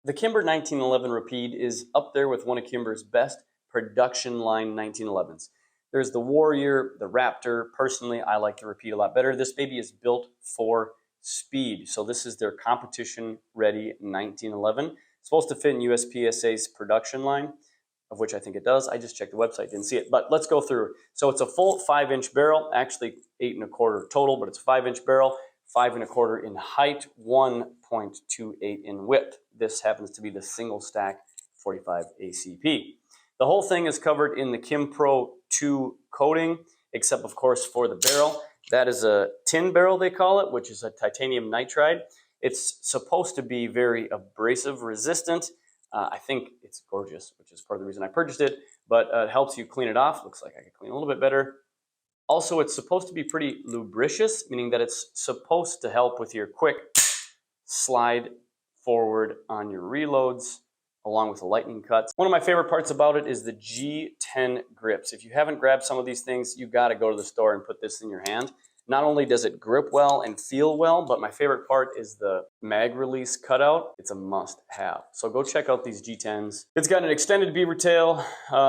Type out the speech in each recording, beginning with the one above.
The Kimber 1911 Rapide is up there with one of Kimber's best production line 1911s. There's the Warrior, the Raptor. Personally, I like the Rapide a lot better. This baby is built for speed. So this is their competition-ready 1911. It's supposed to fit in USPSA's production line, of which I think it does. I just checked the website, didn't see it. But let's go through. So it's a full 5-inch barrel, actually 8 1/4 total, but it's a 5-inch barrel. 5 1/4 in height, 1.28 in width. This happens to be the single stack 45 ACP. The whole thing is covered in the Kim Pro 2 coating, except of course for the barrel. That is a tin barrel, they call it, which is a titanium nitride. It's supposed to be very abrasive resistant. I think it's gorgeous, which is part of the reason I purchased it, but it helps you clean it off. Looks like I could clean a little bit better. Also, it's supposed to be pretty lubricious, meaning that it's supposed to help with your quick slide forward on your reloads, along with the lightning cuts. One of my favorite parts about it is the G10 grips. If you haven't grabbed some of these things, you gotta go to the store and put this in your hand. Not only does it grip well and feel well, but my favorite part is the mag release cutout. It's a must have. So go check out these G10s. It's got an extended beaver tail.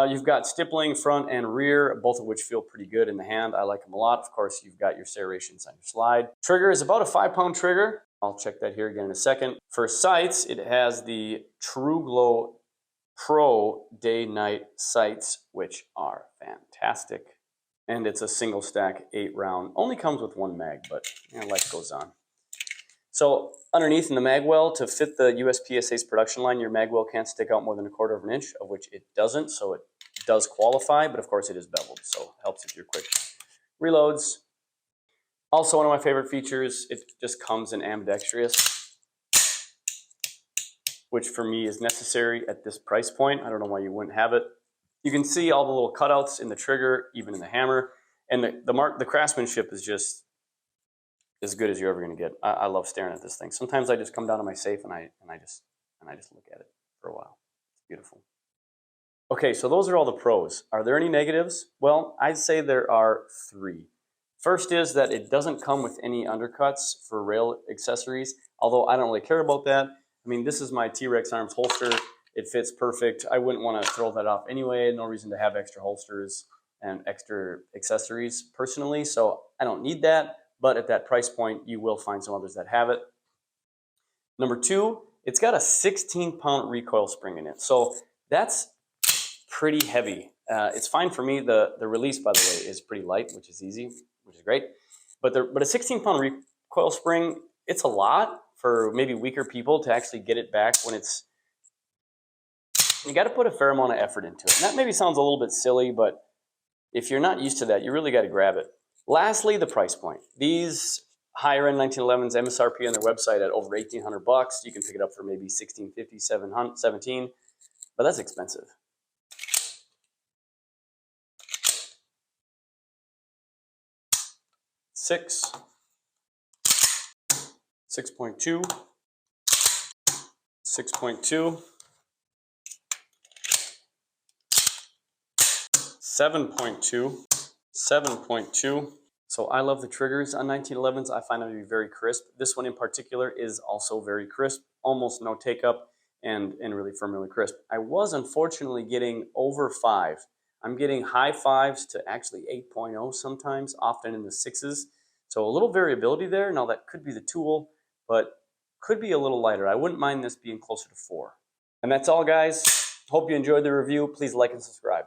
You've got stippling front and rear, both of which feel pretty good in the hand. I like them a lot. Of course, you've got your serrations on your slide. Trigger is about a 5-pound trigger. I'll check that here again in a second. For sights, it has the True Glow Pro day-night sights, which are fantastic. And it's a single stack 8-round. Only comes with 1 mag, but life goes on. So underneath in the mag well, to fit the USPSA's production line, your mag well can't stick out more than 1/4 of an inch, of which it doesn't. So it does qualify, but of course it is beveled. So it helps with your quick reloads. Also, one of my favorite features, it just comes in ambidextrous, which for me is necessary at this price point. I don't know why you wouldn't have it. You can see all the little cutouts in the trigger, even in the hammer, and the craftsmanship is just as good as you're ever going to get. I love staring at this thing. Sometimes I just come down to my safe and I just look at it for a while. It's beautiful. Okay, so those are all the pros. Are there any negatives? Well, I'd say there are 3. First is that it doesn't come with any undercuts for rail accessories, although I don't really care about that. I mean, this is my T-Rex Arms holster. It fits perfect. I wouldn't want to throw that off anyway. No reason to have extra holsters and extra accessories personally. So I don't need that. But at that price point, you will find some others that have it. Number 2, it's got a 16-pound recoil spring in it. So that's pretty heavy. It's fine for me. The release, by the way, is pretty light, which is easy, which is great. But a 16-pound recoil spring, it's a lot for maybe weaker people to actually get it back when it's... You got to put a fair amount of effort into it. And that maybe sounds a little bit silly, but if you're not used to that, you really got to grab it. Lastly, the price point. These higher-end 1911s, MSRP on their website at over $1,800. You can pick it up for maybe $1,650, $17, but that's expensive. Six, 6.2, 6.2, 7.2, 7.2. So I love the triggers on 1911s. I find them to be very crisp. This one in particular is also very crisp, almost no take up, and really firm, really crisp. I was unfortunately getting over 5. I'm getting high 5s to actually 8.0 sometimes, often in the 6s. So a little variability there. Now that could be the tool, but could be a little lighter. I wouldn't mind this being closer to 4. And that's all, guys. Hope you enjoyed the review. Please like and subscribe.